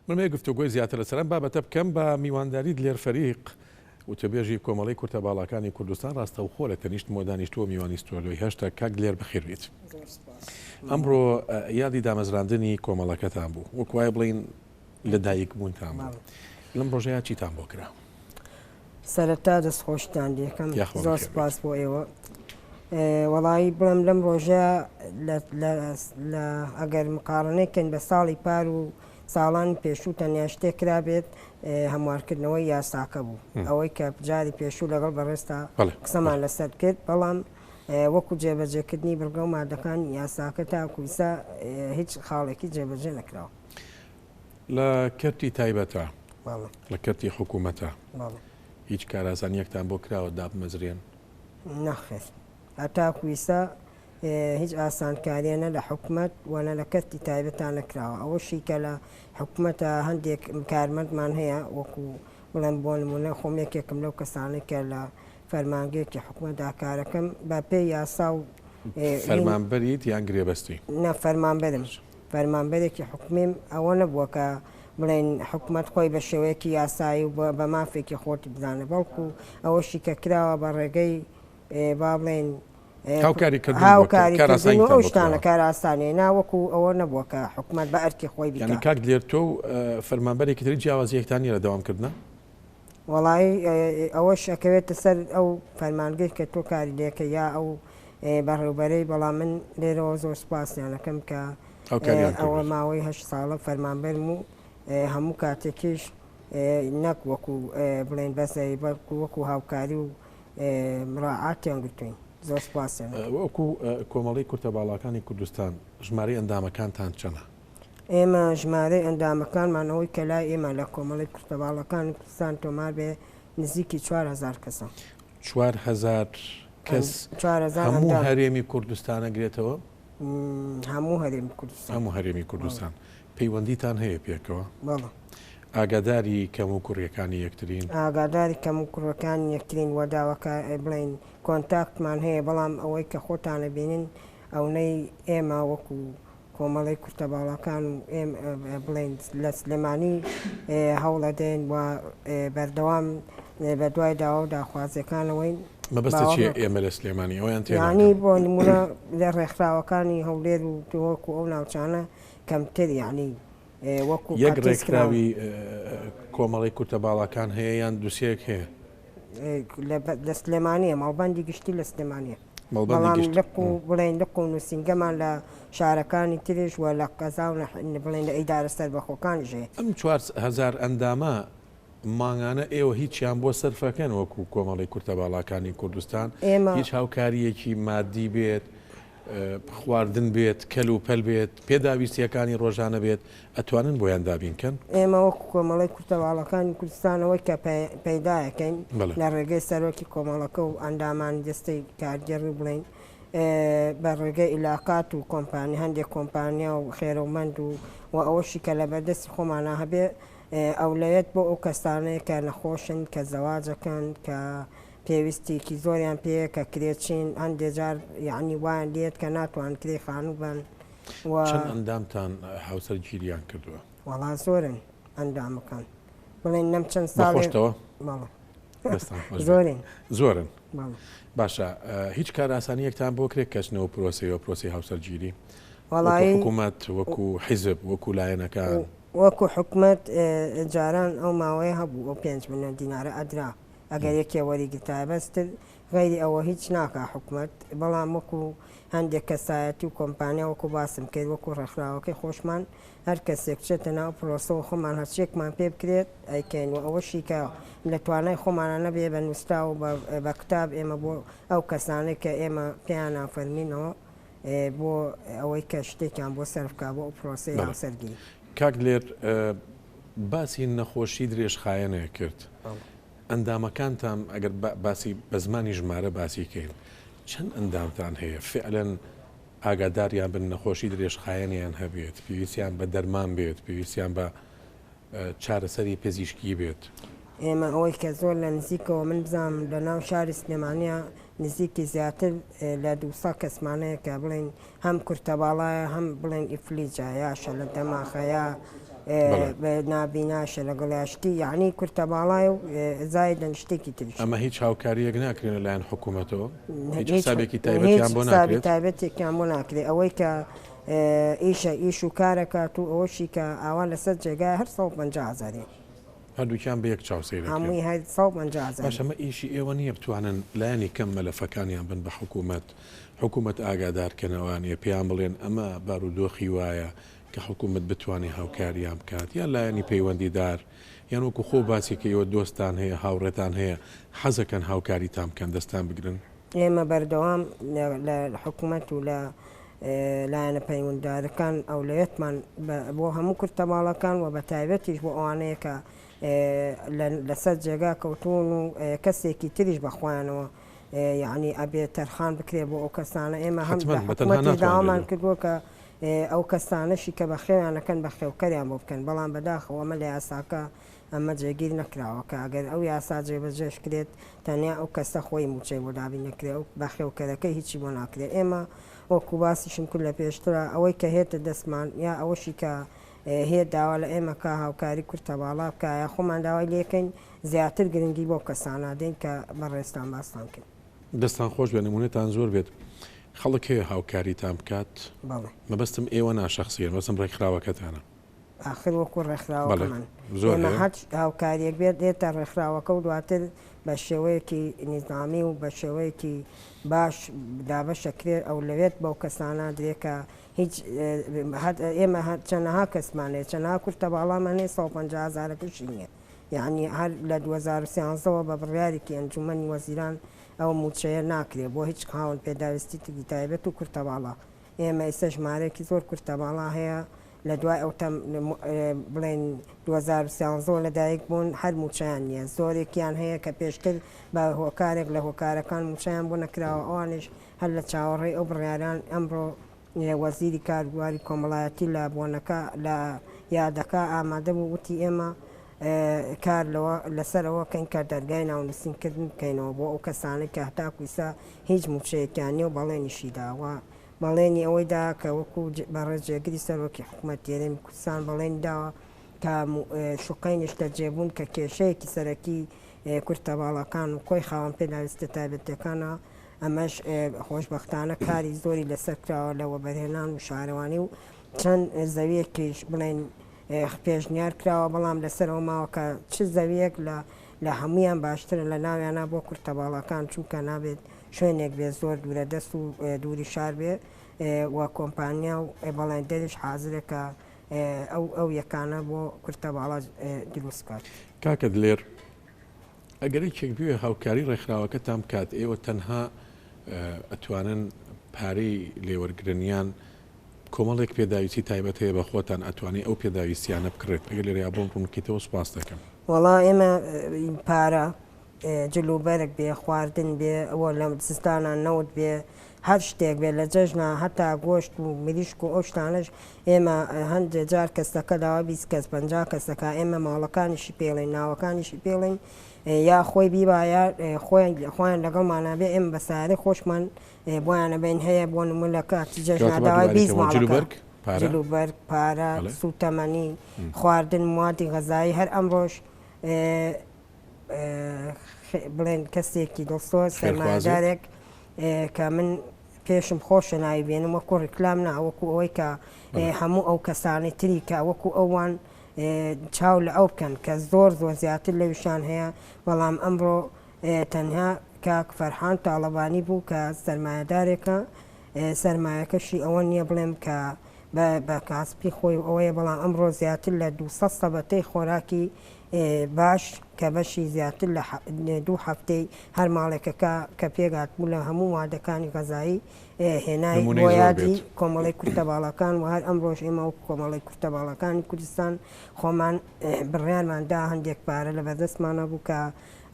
من گفتوگۆی زیاتر لەسەرم بابەتە بکەم بە میوانداری لێر فەریق وتەبێژی کۆمەڵی کورتە باڵەکانی کوردستان ڕاستەوخۆ لە تەنیشت مۆدانیشتووە میوانی ستۆلۆی هەشتا کاک لێر بخێرێت. ئەمڕۆ یادی دامەزراندنی کۆمەڵەکەتان بوو وەکوای بڵین لە دایک بوونتان بوو. لەم ڕۆژەیە چیتان بۆ کرا؟ سەرەتا دەستخۆشتان دێکم زۆر سپاس بۆ ئێوە. وەڵی بڵم لەم ڕۆژە ئەگەر مقارنەیەکەن بە ساڵی پار و ساڵان پێشوو تەنیا شتێک کرا بێت هەموارکردنەوەی یاساکە بوو ئەوەی کە جاری پێشوو لەگەڵ بەڕێستا قسەمان لەسەر کرد بەڵام وەکو جێبەجێکردنی بڕگە و مادەکان یاساکە تاکویسا هیچ خاڵێکی جێبەجێ نەکراوە لە کەرتی تایبەتە لە کەرتی حکوومەتە هیچ کاراسانیەکتان بۆ کراوە دابمەزرێن نەخێر هەتاکویسا هیچ ئاسانکاریانە لە حکوومەت وانە لە کەرتی تایبەتان نەکراوە ئەوەشی کە لە حکوومەتە هەندێک کارمەندمان هەیە وەکو بڵێن بۆ نمونە خۆمێکێکم لەو کەسانێکە لە فەرمانگەیەکی حکوومەتدا کارەکەم بە پێی یاسا و فەرمانبەریت یان گرێبەستی نە فەرمانبەرم فەرمانبەرێکی حکومیم ئەوە نەبووە کە بڵێن حکوومەت خۆی بە شێوەیەکی یاسایی و بە مافێکی خۆتی بزانە بەڵکو ئەوەشی کە کراوە بە ڕێگەی با بڵێن هاوکاریکردن و ئەو شتانە کاراسانێ ناوەکو ئەوە نەبووە کە حکوومەت بە ئەرکی خۆی بکات. کاک لێر تۆ فەرمانبەرێکی تری جیاوازیەکتانی لە دەوامکردنە؟ وەڵی ئەوەش ئەکەوێتە سەر ئەو فەرمانگەی کە تۆ کاری لێکە یا ئەو بەڕێوبەرەی بەڵام من لێرەوە زۆر سپاسیانەکەم کە ئەوە ماوەی 8 ساڵە فەرمانبەرم و هەموو کاتێکیش نەک وەکو بڵێن بەسەری وەکو هاوکاری و مراعاتیان گرتوین. زۆر سپاسیان. وەکو کۆمەڵی کورتە باڵەکانی کوردستان ژمارەی ئەندامەکانتان چەندە؟ ئێمە ژمارەی ئەندامەکانمانەوەی کە لای ئێمە لە کۆمەڵی کورتە باڵەکانی کوردستان تۆمار بێ نزیکی 4000 کەسە. 4000 کەس هەموو هەرێمی کوردستانە گرێتەوە؟ هەموو هەرێمی کوردستان. هەموو هەرێمی کوردستان. پەیوەندیتان هەیە پێکەوە؟ بەڵێ. ئاگاداری کەم و کوڕیەکانی یەکترین؟ ئاگاداری کەم و کوڕەکانی یەکترین وەداوەکە بڵێن کۆنتاکتمان هەیە بەڵام ئەوەی کە خۆتانە بینین ئەوەی ئێمە وەکو کۆمەڵی کورتە باڵەکان و بڵێن لە سلێمانی هەوڵە دێن و بەردەوام بە دوای داوا و داخوازیەکانەوەین. مەبەستە چیە ئێمە لە سلێمانی ئەویان تێنانی بۆ نمونە لە ڕێکخراوەکانی هەولێر و وەکو ئەو ناوچانە کەمتر یعنی وەکو یەک ڕێکخراوی کۆمەڵی کورتە باڵەکان هەیە یان دووسێک هەیە؟ لە سلێمانیە ماڵبەندی گشتی لە سلێمانیە بەڵام لق و بڵێن لق و نووسنگەمان لە شارەکانی ترش وە لە قەزا و بڵێن لە ئەیدارە سەربەخۆکانیش هەیە. ئەم 4000 ئەندامە ماگانە ئێوە هیچیان بۆ سەرفەکەن وەکو کۆمەڵی کورتە باڵەکانی کوردستان هیچ هاوکاریەکی مادی بێت خواردن بێت کەل و پەل بێت پێداویستیەکانی ڕۆژانە بێت ئەتوانن بۆیان دابینکەن؟ ئێمە وەکو کۆمەڵی کورتە باڵەکانی کوردستانەوەی کە پەیدایەکەین لە ڕێگەی سەرۆکی کۆمەڵەکە و ئەندامانی دەستەی کارگەڕی بڵێن بە ڕێگەی ئیلاقات و کۆمپانی هەندێک کۆمپانیا و خێرەومەند و ئەوەشی کە لە بەردەستی خۆمانە هەبێ ئەولەیەت بۆ ئەو کەسانەیە کە نەخۆشن کە زەواجەکەن کە پێویستێکی زۆریان پێەیە کە کرێچین هەندێک جار یعنی وایان لێت کە ناتوان کرێ خانوو بن. چەند ئەندامتان هاوسەرگیریان کردووە؟ وەڵا زۆرن ئەندامەکان بڵێن نەم چەند ساڵێتەوە زۆرن زۆرن. باشە هیچ کار ئاسانیەکتان بۆ کرێت کەچنەوە پرۆسی هاوسەرگیری؟ وەڵی حکوومەت وەکو حیزب وەکو لایەنەکان وەکو حکوومەت جاران ئەو ماوەیە هەبوو ئەو 5 ملیۆن دینارە ئەدرا ئەگەر یەکێ وەریگە تایبەستتر غیری ئەوە هیچ ناکە حکوومەت بەڵام وەکو هەندێک کەسایەتی و کۆمپانیا وەکو باسم کرد وەکو ڕێکخراوەکەی خۆشمان هەر کەسێک چێتە ناو پرۆسەوە خۆمان هەرچێکمان پێ بکرێت ئەیکەین و ئەوەشی کە لە توانای خۆمانە نەبێ بە نووستا و بە کتاب ئێمە بۆ ئەو کەسانەی کە ئێمە پێیان نافەرمینەوە بۆ ئەوەی کە شتێکیان بۆ سەرفکا بۆ ئەو پرۆسەی هاوسەرگیری. کاک لێر باسی نەخۆشی درێژخایەنەیە کرد. ئەندامەکانتان ئەگەر باسی بە زمانی ژمارە باسیکەین چەند ئەندامتان هەیە فعلەن ئاگاداریان بن نەخۆشی درێژخایەنیان هەبێت پێویستیان بە دەرمان بێت پێویستیان بە چارەسەری پزیشکی بێت؟ ئێمە ئەوەی کە زۆر لە نزیکەوە من بزانم لە ناو شاری سلێمانیە نزیکی زیاتر لە 200 کەسمانەیە کە بڵێن هەم کورتە باڵایە هەم بڵێن ئیفلیجە یا شە لە دەماخە یا نابیناشە لەگەڵاشتی یعنی کورتە باڵای و زایدە شتێکی تریش ئەمە هیچ هاوکاریەک ناکرێن لەلایەن حکوومەتەوە حسابێکی تایبەتیان بۆ ناکرێت تایبەتێکیان بۆ ناکرێت ئەوەی کە ئیش و کارەکات و ئەوەشی کە ئاوا لەسەر جێگای هەر 150,000 هەردووکیان بە یەک چاوسەیرەکەن هەمووی 150,000 باشەمە ئیشی ئێوە نییە بتوانن لایەنی کەم مەلەفەکانیان بن بە حکوومەت ئاگادارکەنەوانیە پێیان بڵێن ئەمە بارودۆخی وایە کە حکوومەت بتوانێت هاوکاریان بکات یان لایەنی پەیوەندیدار یان وەکو خۆ باسیکەوە دۆستان هەیە هاوڕێتان هەیە حەزەکەن هاوکاری تام بکەن دەستان بگرن ئێمە بەردەوام لە حکوومەت و لە لایەنە پەیوەنددارەکان ئەولەیەتمان بۆ هەموو کورتەماڵەکان و بە تایبەتیش بۆ ئەوانەیە کە لەسەر جێگا کەوتون و کەسێکی تریش بەخوایانەوە یعنی ئەبێ تەرخان بکرێ بۆ ئەو کەسانە ئێمە هەم حکوومەتی داوامان کردووە کە ئەو کەسانەشی کە بە خێویانەکەن بە خێوکەریان بۆ بکەن بەڵام بەداخەوە ئەمە لە یاساکە ئەمە جێگیر نەکراوە کە ئەگەر ئەو یاسا جێبەجێش کرێت تەنیا ئەو کەسە خۆی موچەی بۆ دابین نەکرێت و بە خێوکەرەکەی هیچی بۆ ناکرێت ئێمە وەکو باسیشم کرد لە پێشترە ئەوەی کە هێتە دەستمان یا ئەوەشی کە هێت داوا لە ئێمە کا هاوکاری کورتە باڵا بکایە خۆمان داوای لێکەین زیاتر گرنگی بۆ کەسانادەین کە بەڕێستان باستان کرد دەستان خۆش بێ نمونێتان زۆر بێت خەڵک هەیە هاوکاریتان بکات مەبەستم ئێوە ناشەخسیە بەستم ڕێکخراوەکەتانە آخر وەکو ڕێکخراوەکەمان ئێمە هەر هاوکاریەک بێت دێتە ڕێکخراوەکە و دواتر بە شێوەیەکی نیزامی و بە شێوەیەکی باش دابەشەکرێت ئەو لەوێت بەو کەسانە درێکە هیچ ئێمە چەندەها کەسمانێت چەندها کورتە باڵامانێ 150,000 نییە یعنی هەر لە 2013ەوە بە بڕیارێکی ئەنجومەنی وەزیران ئەو موچەیە ناکرێت بۆ هیچ خاوەن پێداویستی تایبەت و کورتە باڵا ئێمە ئێستا ژمارەیەکی زۆر کورتە باڵا هەیە لە دوای ئەو بڵێن 2013 لەدایک بوون هەر موچیان نییە زۆرێکیان هەیە کە پێشتر بە هۆکارێک لە هۆکارەکان موچیان بۆ نەکراوە ئەوانش هەر لە چاوەڕێی ئەو بڕیاران ئەمڕۆ وەزیری کاروباری کۆمەڵایەتی لە بۆنەکە لە یادەکە ئامادە بوو وتی ئێمە کار لەسەرەوە کەین کە دەرگای ناونووسینکردن بکەینەوە بۆ ئەو کەسانە کە هەتاکویسا هیچ موچەیەکیان نیە و بەڵێنیشی داوە بەڵێنی ئەوەیدا کە وەکو بەڕێژێگری سەرۆکی حکوومەت هێرێمی کوردستان بەڵێنی داوە کە شوقەی نیشتەجێبوون کە کێشەیەکی سەرەکی کورتە باڵەکان و کۆی خاوەن پێداویستە تایبەتەکانە ئەمەش خۆشبەختانە کاری زۆری لەسەر کراوە لەوە بەرهێنان و شارەوانی و چەند زەویەکیش بڵێن پێشنیار کراوە بەڵام لەسەرەوە ماوە کە چ زەویەک لە هەمویان باشترە لە ناویانە بۆ کورتە باڵەکان چونکە نابێت شوێنێک بێ زۆر دوورە دەست و دووری شار بێ و کۆمپانیا و بەڵێن دەریش حازرێکە ئەو یەکانە بۆ کورتە باڵا دروستکات کاکە دلێر ئەگەری چێک بوێ هاوکاری ڕێکخراوەکەتان بکات ئێوە تەنها ئەتوانن پارەی لێوەرگرنیان کۆمەڵێک پێداویستی تایبەت هەیە بە خۆتان ئەتوانی ئەو پێداویستیانە بکڕێت ئەگەر لێریا بۆم ڕوونکەیتەوە سوپاس دەکەم وەڵا ئێمە پارە جلوبەرێک بێ خواردن بێ ئەوە لە زستانان نەوت بێ هەر شتێک بێ لە جەژنا هەتا گۆشت و مریشک و ئەو شتانەش ئێمە هەندێک جار کەسەکە داوا 20 کەس 50 کەسەکە ئێمە ماڵەکانیشی پێڵین ناوەکانیشی پێڵین یا خۆی بیبایە خۆیان لەگەڵمانە بێ ئێمە بەسارە خۆشمان بۆیانە بین هەیە بۆ نمونە لە کاتی جەژنا داوای 20 ماڵەکە جلوبەرگ پارە سوتەمەنی خواردن موادی غەزایی هەر ئەمڕۆژ بڵێن کەسێکی دڵسۆز سەرمایەدارێک کە من پێشم خۆشە ناوی بێنم وەکو ڕیکلام ناوەکو ئەوەی کە هەموو ئەو کەسانی تری کە وەکو ئەوان چاو لە ئەو بکەن کە زۆر زیاتر لەویشان هەیە بەڵام ئەمڕۆ تەنها کاک فەرحان تاڵەبانی بوو کە سەرمایەدارێکە سەرمایەکەشی ئەوە نییە بڵێم کە بە کاسپی خۆی ئەوەیە بەڵام ئەمڕۆ زیاتر لە 200 سەبەتەی خۆراکی باش کە بەشی زیاتر لە 2 هەفتەی هەر ماڵێکەکە کە پێگات بوو لە هەموو وادەکانی غەزایی هێنای بۆ یادی کۆمەڵی کورتە باڵەکان و هەر ئەمڕۆژ ئێمە و کۆمەڵی کورتە باڵەکانی کوردستان خۆمان بڕیارماندا هەندێک پارە لە بەدەستمانە بوو کە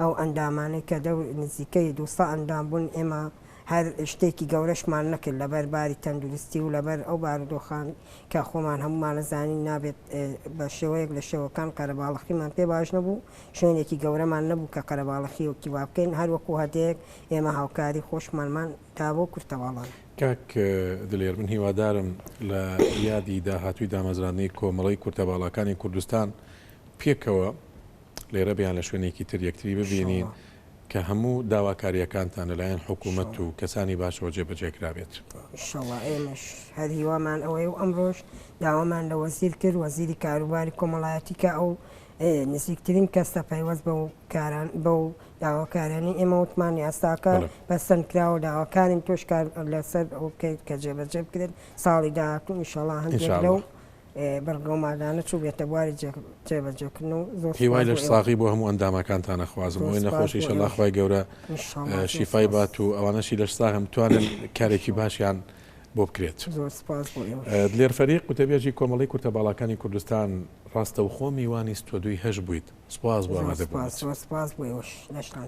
ئەو ئەندامانەی کە نزیکەی 200 ئەندام بوون ئێمە هەر شتێکی گەورەشمان نەکرد لەبەر باری تەندروستی و لەبەر ئەو بارودۆخان کە خۆمان هەمومانەزانین نابێت بە شێوەیەک لە شێوەکان قەرەباڵەخیمان پێ باش نەبوو شوێنێکی گەورەمان نەبوو کە قەرەباڵەخی وەکی وا بکەین هەر وەکو هەدەیەک ئێمە هاوکاری خۆشمانمان تا بۆ کورتە باڵان کاک دلێر من هیوادارم لە یادی داهاتووی دامەزرانی کۆمەڵی کورتەباڵەکانی کوردستان پێکەوە لێرە بەیان لە شوێنێکی تر یەکتری ببینین کە هەموو داواکاریەکانتان لەلایەن حکوومەت و کەسانی باشەوە جێبەجێکرابێت. ئینشەڵڵا ئێمەش هەر هیوامان ئەوەی و ئەمڕۆژ داوامان لە وەزیر کرد وەزیری کاروباری کۆمەڵایەتی کە ئەو نزیکترین کەسە پەیوەست بەو داواکارانی ئێمە وتمان یاساکە بەسەندکراوە داواکارین تۆش کار لەسەر ئەوکەیت کە جێبەجێ بکرێت ساڵی داهاتوو ئینشەڵڵا هەندێک لەو بەرگەومادانە چوو بێتە بواری جێبەجێکردن و زۆر هیوای لەش ساغی بۆ هەموو ئەندامەکانتانە خوازم ئەوەی نەخۆشی شەڵا خوای گەورە شیفای بات و ئەوانەشی لەش ساغم توانن کارێکی باشیان بۆ بکرێت. دلێر فەریق وتەبێژی کۆمەڵی کورتەباڵەکانی کوردستان ڕاستە و خۆ میوانی 22 هەش بوویت. سپاس بۆ ئەمەدە بوو. سپاس بۆ ئێوەش لەشتان.